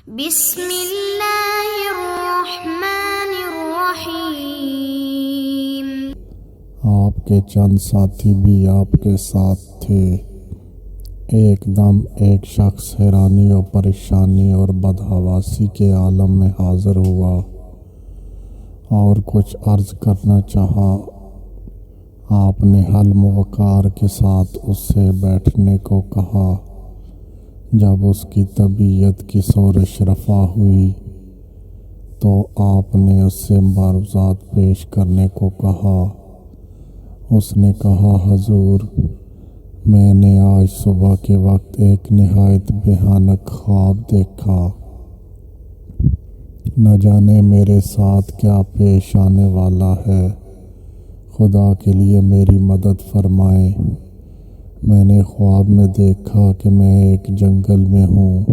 بسم اللہ الرحمن الرحیم۔ آپ کے چند ساتھی بھی آپ کے ساتھ تھے۔ ایک دم ایک شخص حیرانی اور پریشانی اور بدحواسی کے عالم میں حاضر ہوا اور کچھ عرض کرنا چاہا۔ آپ نے حلم و وقار کے ساتھ اس سے بیٹھنے کو کہا۔ جب اس کی طبیعت کی سورش رفع ہوئی تو آپ نے اس سے معروضات پیش کرنے کو کہا۔ اس نے کہا، حضور، میں نے آج صبح کے وقت ایک نہایت بھیانک خواب دیکھا۔ نہ جانے میرے ساتھ کیا پیش آنے والا ہے۔ خدا کے لیے میری مدد فرمائیں۔ میں نے خواب میں دیکھا کہ میں ایک جنگل میں ہوں۔